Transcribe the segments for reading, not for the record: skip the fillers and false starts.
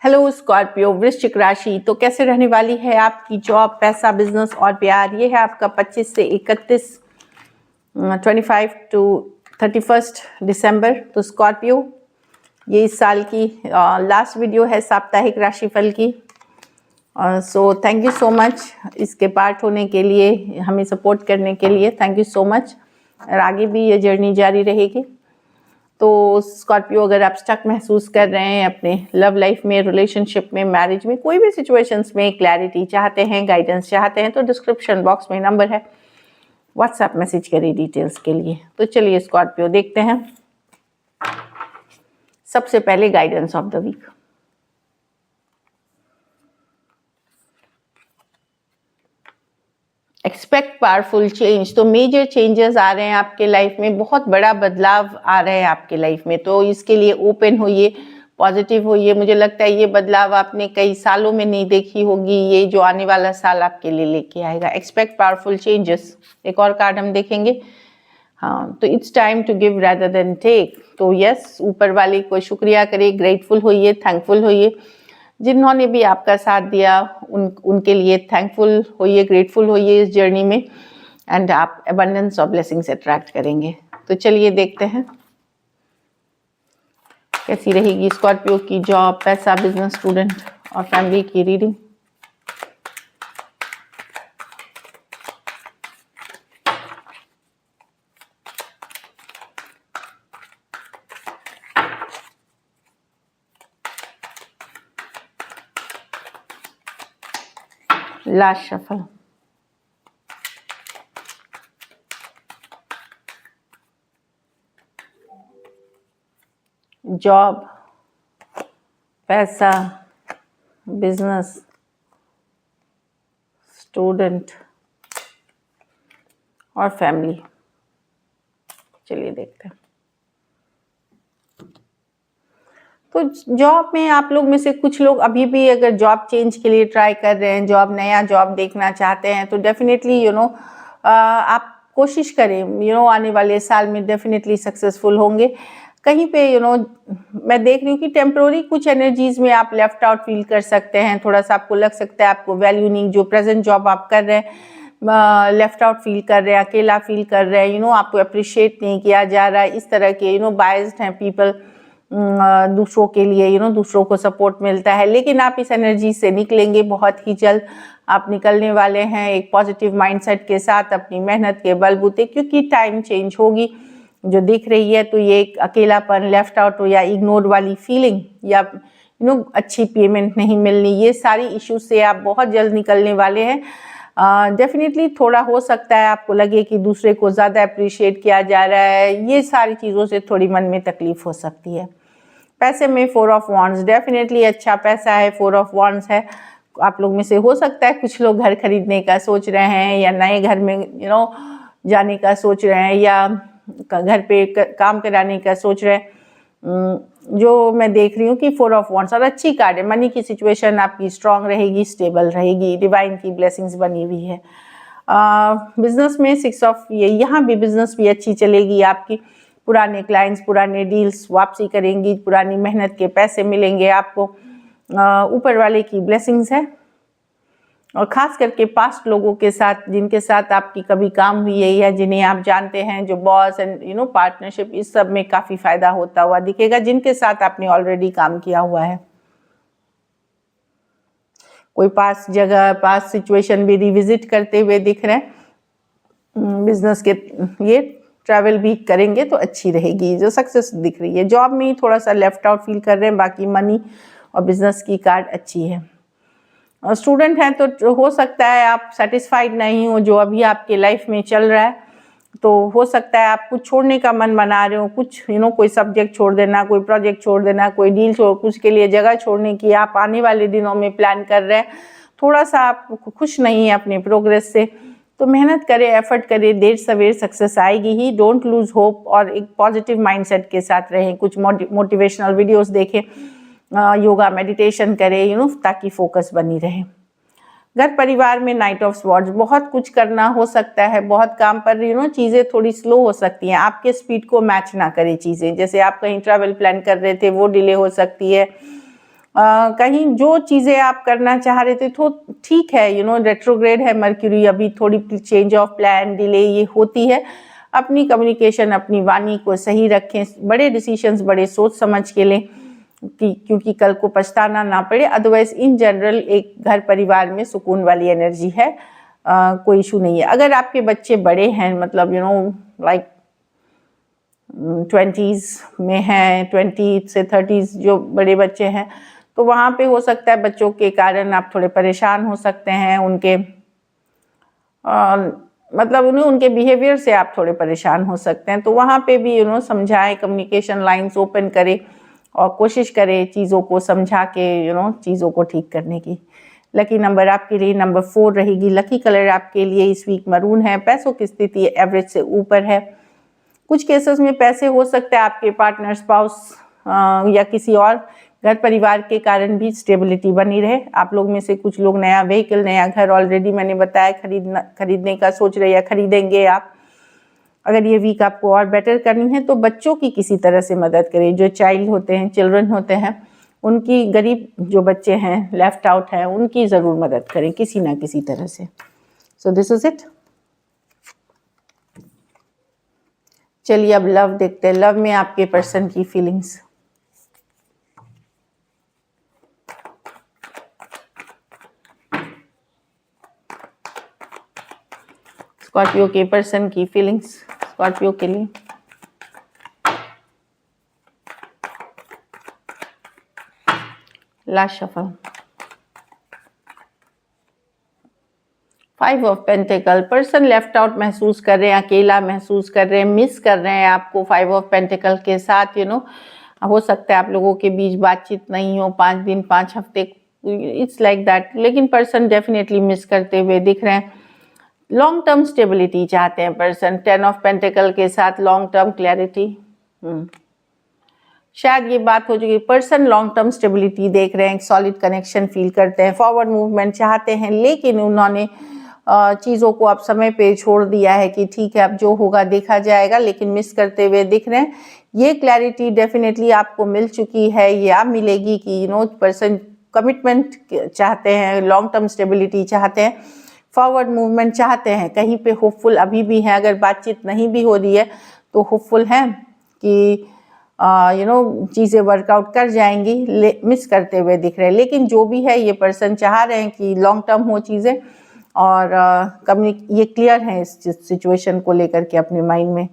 Hello Scorpio वृश्चिक राशि। तो कैसे रहने वाली है आपकी जॉब, पैसा, बिजनेस और प्यार। ये है आपका 25 से 31 25 टू 31 दिसंबर। तो स्कॉर्पियो, ये इस साल की लास्ट वीडियो है साप्ताहिक राशिफल की। So thank you so much इसके पार्ट होने के लिए, हमें सपोर्ट करने के लिए। Thank you so much. और आगे भी ये जर्नी जारी रहेगी। तो स्कॉर्पियो, अगर आप स्टक महसूस कर रहे हैं अपने लव लाइफ में, रिलेशनशिप में, मैरिज में, कोई भी सिचुएशंस में क्लैरिटी चाहते हैं, गाइडेंस चाहते हैं, तो डिस्क्रिप्शन बॉक्स में नंबर है, व्हाट्सएप मैसेज करिए डिटेल्स के लिए। तो चलिए स्कॉर्पियो देखते हैं। सबसे पहले guidance of the week. Expect powerful change. तो मेजर चेंजेस आ रहे हैं आपके लाइफ में, बहुत बड़ा बदलाव आ रहे हैं आपके लाइफ में। तो इसके लिए ओपन होइए, पॉजिटिव होइए। मुझे लगता है ये बदलाव आपने कई सालों में नहीं देखी होगी, ये जो आने वाला साल आपके लिए लेके आएगा। Expect powerful changes. एक और कार्ड हम देखेंगे। हाँ, तो it's time to give rather than take. तो यस, ऊपर वाले को शुक्रिया करिए, ग्रेटफुल होइए, थैंकफुल होइए। जिन्होंने भी आपका साथ दिया उनके लिए थैंकफुल होइए, ग्रेटफुल होइए इस जर्नी में, एंड आप अबंडेंस ऑफ ब्लेसिंग्स अट्रैक्ट करेंगे। तो चलिए देखते हैं कैसी रहेगी स्कॉर्पियो की जॉब, पैसा, बिजनेस, स्टूडेंट और फैमिली की रीडिंग। Last shuffle. जॉब, पैसा, बिजनेस, स्टूडेंट और फैमिली। चलिए देखते हैं। तो जॉब में आप लोग में से कुछ लोग अभी भी अगर जॉब चेंज के लिए ट्राई कर रहे हैं, नया जॉब देखना चाहते हैं, तो डेफिनेटली आप कोशिश करें। आने वाले साल में डेफिनेटली सक्सेसफुल होंगे। कहीं पे मैं देख रही हूँ कि टेम्प्रोरी कुछ एनर्जीज में आप लेफ्ट आउट फील कर सकते हैं। थोड़ा सा आपको लग सकता है आपको वैल्यू नहीं, जो प्रेजेंट जॉब आप कर रहे हैं, लेफ्ट आउट फील कर रहे हैं, अकेला फील कर रहे हैं, आपको अप्रिशिएट नहीं किया जा रहा है। इस तरह के बायस्ड हैं पीपल दूसरों के लिए, दूसरों को सपोर्ट मिलता है। लेकिन आप इस एनर्जी से निकलेंगे बहुत ही जल्द। आप निकलने वाले हैं एक पॉजिटिव माइंडसेट के साथ, अपनी मेहनत के बलबूते, क्योंकि टाइम चेंज होगी जो दिख रही है। तो ये एक अकेलापन, लेफ्ट आउट या इग्नोर वाली फीलिंग, या अच्छी पेमेंट नहीं मिलनी, ये सारी इश्यूज से आप बहुत जल्द निकलने वाले हैं। डेफिनेटली थोड़ा हो सकता है आपको लगे कि दूसरे को ज़्यादा अप्रिशिएट किया जा रहा है, ये सारी चीज़ों से थोड़ी मन में तकलीफ हो सकती है। पैसे में 4 ऑफ वॉन्ड्स, डेफिनेटली अच्छा पैसा है, 4 ऑफ वॉन्ड्स है। आप लोग में से हो सकता है कुछ लोग घर खरीदने का सोच रहे हैं, या नए घर में जाने का सोच रहे हैं, या घर पे काम कराने का सोच रहे हैं। जो मैं देख रही हूँ कि 4 ऑफ वॉन्ड्स और अच्छी कार्ड है। मनी की सिचुएशन आपकी स्ट्रांग रहेगी, स्टेबल रहेगी, डिवाइन की ब्लेसिंग्स बनी हुई है। बिजनेस में 6 ऑफ, ये यहाँ भी बिजनेस भी अच्छी चलेगी आपकी। पुराने क्लाइंट्स, पुराने डील्स वापसी करेंगी, पुरानी मेहनत के पैसे मिलेंगे आपको। ऊपर वाले की ब्लेसिंग्स है। और ख़ास करके पास्ट लोगों के साथ, जिनके साथ आपकी कभी काम हुई है या जिन्हें आप जानते हैं, जो बॉस एंड पार्टनरशिप, इस सब में काफ़ी फ़ायदा होता हुआ दिखेगा, जिनके साथ आपने ऑलरेडी काम किया हुआ है। कोई पास जगह, पास सिचुएशन भी रिविजिट करते हुए दिख रहे हैं। बिजनेस के ये ट्रैवल भी करेंगे तो अच्छी रहेगी, जो सक्सेस दिख रही है। जॉब में ही थोड़ा सा लेफ्ट आउट फील कर रहे हैं, बाकी मनी और बिजनेस की कार्ड अच्छी है। और स्टूडेंट हैं तो हो सकता है आप सेटिस्फाइड नहीं हो जो अभी आपके लाइफ में चल रहा है। तो हो सकता है आप कुछ छोड़ने का मन बना रहे हो, कुछ कोई सब्जेक्ट छोड़ देना, कोई प्रोजेक्ट छोड़ देना, कोई डील छोड़, कुछ के लिए जगह छोड़ने की आप आने वाले दिनों में प्लान कर रहे हैं। थोड़ा सा आप खुश नहीं है अपने प्रोग्रेस से, तो मेहनत करें, एफर्ट करें, देर सवेर सक्सेस आएगी ही। डोंट लूज होप और एक पॉजिटिव माइंडसेट के साथ रहें। कुछ मोटिवेशनल वीडियोस देखें, योगा मेडिटेशन करें, ताकि फोकस बनी रहे। घर परिवार में नाइट ऑफ स्वॉर्ड्स, बहुत कुछ करना हो सकता है, बहुत काम पर चीज़ें थोड़ी स्लो हो सकती हैं। आपके स्पीड को मैच ना करें चीज़ें। जैसे आप कहीं ट्रैवल प्लान कर रहे थे, वो डिले हो सकती है। कहीं जो चीज़ें आप करना चाह रहे थे तो ठीक है, रेट्रोग्रेड है मर्क्यूरी, अभी थोड़ी चेंज ऑफ प्लान, डिले ये होती है। अपनी कम्युनिकेशन, अपनी वाणी को सही रखें, बड़े डिसीजंस बड़े सोच समझ के लें क्योंकि कल को पछताना ना पड़े। अदरवाइज इन जनरल एक घर परिवार में सुकून वाली एनर्जी है, कोई इशू नहीं है। अगर आपके बच्चे बड़े हैं, मतलब लाइक 20s में हैं, 20 से 30s जो बड़े बच्चे हैं, तो वहाँ पे हो सकता है बच्चों के कारण आप थोड़े परेशान हो सकते हैं, उनके मतलब उनके बिहेवियर से आप थोड़े परेशान हो सकते हैं। तो वहाँ पे भी समझाएं, कम्युनिकेशन लाइंस ओपन करें और कोशिश करें चीज़ों को समझा के चीज़ों को ठीक करने की। लकी नंबर आपके लिए नंबर 4 रहेगी। लकी कलर आपके लिए इस वीक मरून है। पैसों की स्थिति एवरेज से ऊपर है। कुछ केसेस में पैसे हो सकता है आपके पार्टनर, स्पाउस या किसी और घर परिवार के कारण भी स्टेबिलिटी बनी रहे। आप लोग में से कुछ लोग नया व्हीकल, नया घर ऑलरेडी मैंने बताया खरीदने का सोच रहे या खरीदेंगे आप। अगर ये वीक आपको और बेटर करनी है तो बच्चों की किसी तरह से मदद करें। जो चाइल्ड होते हैं, चिल्ड्रन होते हैं, उनकी, गरीब जो बच्चे हैं, लेफ्ट आउट हैं, उनकी ज़रूर मदद करें किसी ना किसी तरह से। So this is it. चलिए अब लव देखते हैं। लव में आपके पर्सन की फीलिंग्स। स्कॉर्पियो के पर्सन की फीलिंग्स स्कॉर्पियो के लिए। Last shuffle. 5 of pentacle. Person left out महसूस कर रहे हैं, अकेला महसूस कर रहे हैं, मिस कर रहे हैं आपको 5 ऑफ पेंटिकल के साथ। हो सकता है आप लोगों के बीच बातचीत नहीं हो 5 दिन 5 हफ्ते, इट्स लाइक दैट। लेकिन पर्सन डेफिनेटली मिस करते हुए दिख रहे हैं। लॉन्ग टर्म स्टेबिलिटी चाहते हैं पर्सन। 10 ऑफ पेंटिकल के साथ लॉन्ग टर्म क्लैरिटी। शायद ये बात हो चुकी। पर्सन लॉन्ग टर्म स्टेबिलिटी देख रहे हैं, एक सॉलिड कनेक्शन फील करते हैं, फॉरवर्ड मूवमेंट चाहते हैं, लेकिन उन्होंने चीज़ों को अब समय पे छोड़ दिया है कि ठीक है अब जो होगा देखा जाएगा, लेकिन मिस करते हुए दिख रहे हैं। ये क्लैरिटी डेफिनेटली आपको मिल चुकी है या मिलेगी कि पर्सन कमिटमेंट चाहते हैं, लॉन्ग टर्म स्टेबिलिटी चाहते हैं, फॉरवर्ड मूवमेंट चाहते हैं, कहीं पे होपफुल अभी भी हैं। अगर बातचीत नहीं भी हो रही है तो होपफुल हैं कि चीज़ें वर्कआउट कर जाएंगी, मिस करते हुए दिख रहे हैं। लेकिन जो भी है, ये पर्सन चाह रहे हैं कि लॉन्ग टर्म हो चीज़ें, और ये क्लियर है इस सिचुएशन को लेकर के अपने माइंड में।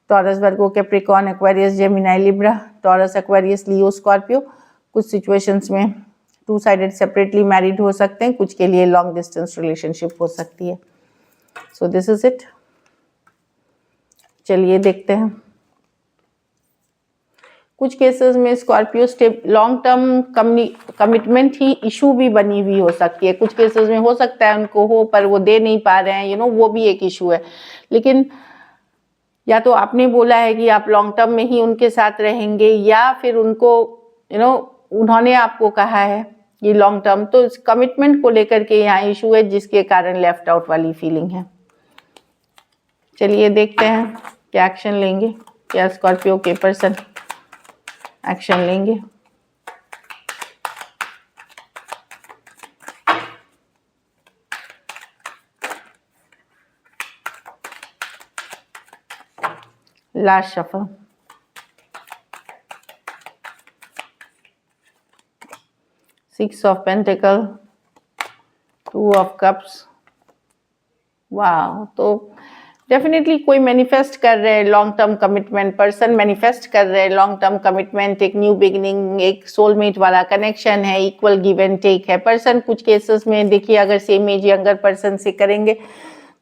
Taurus, Virgo, Capricorn, Aquarius, Gemini, Libra. Taurus, Aquarius, Leo, Scorpio. कुछ सिचुएशंस में 2 साइडेड सेपरेटली मैरिड हो सकते हैं, कुछ के लिए लॉन्ग डिस्टेंस रिलेशनशिप हो सकती है। So this is it. चलिए देखते हैं। कुछ केसेस में स्कॉर्पियो लॉन्ग टर्म कमिटमेंट ही इशू भी बनी हुई हो सकती है। कुछ केसेस में हो सकता है उनको हो पर वो दे नहीं पा रहे हैं, वो भी एक इशू है। लेकिन या तो आपने बोला है कि आप लॉन्ग टर्म में ही उनके साथ रहेंगे, या फिर उनको उन्होंने आपको कहा है ये लॉन्ग टर्म। तो इस कमिटमेंट को लेकर के यहाँ इशू है, जिसके कारण लेफ्ट आउट वाली फीलिंग है। चलिए देखते हैं क्या एक्शन लेंगे, क्या स्कॉर्पियो के पर्सन एक्शन लेंगे। Last shuffle. 6 of pentacle, 2 of cups. वाह, तो डेफिनेटली कोई मैनिफेस्ट कर रहे हैं long term commitment. Person manifest कर रहे हैं लॉन्ग टर्म कमिटमेंट, एक न्यू बिगिनिंग, एक सोलमेट वाला कनेक्शन है, इक्वल गिव एंड टेक है। पर्सन कुछ केसेस में देखिए, अगर सेम एज यंगर पर्सन से करेंगे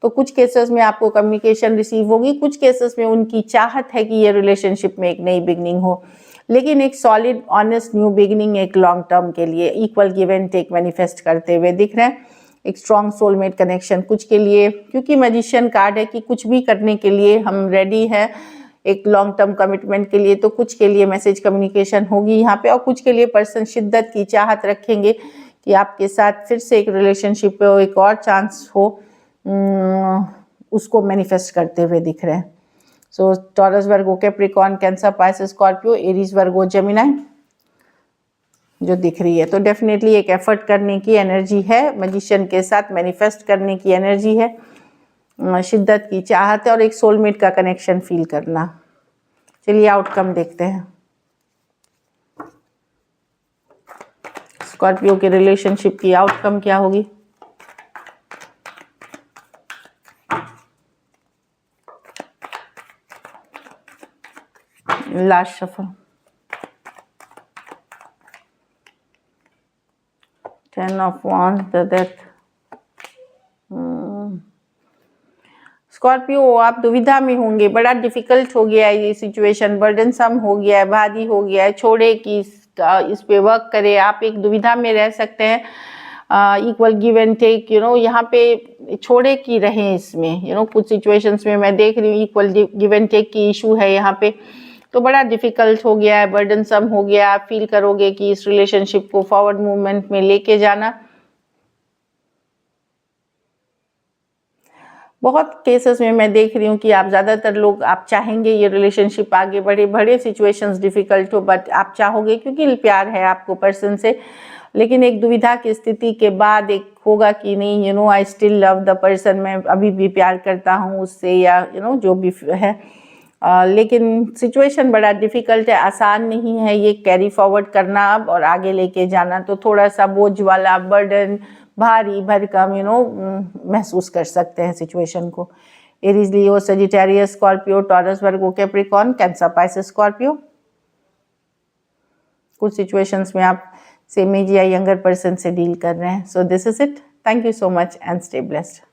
तो कुछ केसेस में आपको कम्युनिकेशन रिसीव होगी, कुछ केसेस में उनकी चाहत है कि ये रिलेशनशिप में एक नई बिगिनिंग हो, लेकिन एक सॉलिड ऑनेस्ट न्यू बिगिनिंग एक लॉन्ग टर्म के लिए equal give and take manifest करते हुए दिख रहे हैं। एक स्ट्रॉन्ग सोलमेट कनेक्शन कुछ के लिए, क्योंकि मैजिशियन कार्ड है कि कुछ भी करने के लिए हम रेडी हैं एक लॉन्ग टर्म कमिटमेंट के लिए। तो कुछ के लिए मैसेज कम्युनिकेशन होगी यहाँ पे, और कुछ के लिए पर्सन शिद्दत की चाहत रखेंगे कि आपके साथ फिर से एक रिलेशनशिप पे एक और चांस हो, उसको मैनिफेस्ट करते हुए दिख रहे हैं। So Taurus, Virgo, Capricorn, Cancer, Pisces, Scorpio, Aries, Virgo, Gemini. जो दिख रही है। तो डेफिनेटली एक एफर्ट करने की एनर्जी है, मैजिशियन के साथ मैनिफेस्ट करने की एनर्जी है, शिद्दत की चाहत है और एक सोलमेट का कनेक्शन फील करना। चलिए आउटकम देखते हैं। स्कॉर्पियो के रिलेशनशिप की आउटकम क्या होगी? Last shuffle, 10 of wands, the death. Scorpio आप दुविधा में होंगे, बड़ा डिफिकल्ट हो गया है ये सिचुएशन, बर्डनसम हो गया है, भारी हो गया है, छोड़े कि इस पे वर्क करे। आप एक दुविधा में रह सकते हैं, इक्वल गिव एंड टेक, यहाँ पे छोड़े कि रहें इसमें, कुछ सिचुएशंस में मैं देख रही हूँ इक्वल गिव एंड टेक की इशू है यहाँ पे। तो बड़ा डिफिकल्ट हो गया है, बर्डनसम हो गया। आप फील करोगे कि इस रिलेशनशिप को फॉरवर्ड मूवमेंट में लेके जाना। बहुत केसेस में मैं देख रही हूँ कि आप ज़्यादातर लोग आप चाहेंगे ये रिलेशनशिप आगे बढ़े, बड़े सिचुएशंस डिफिकल्ट हो, बट आप चाहोगे क्योंकि प्यार है आपको पर्सन से। लेकिन एक दुविधा की स्थिति के बाद एक होगा कि नहीं, I still love the person, मैं अभी भी प्यार करता हूँ उससे, या जो भी है। लेकिन सिचुएशन बड़ा डिफिकल्ट है, आसान नहीं है ये कैरी फॉरवर्ड करना अब और आगे लेके जाना। तो थोड़ा सा बोझ वाला, बर्डन, भारी भरकम महसूस कर सकते हैं सिचुएशन को। एरीज, लियो, Sagittarius, Scorpio, taurus, Virgo, Capricorn, Cancer, Pisces, Scorpio. कुछ सिचुएशंस में आप सेम एज या यंगर पर्सन से डील कर रहे हैं। So this is it. Thank you so much and stay blessed.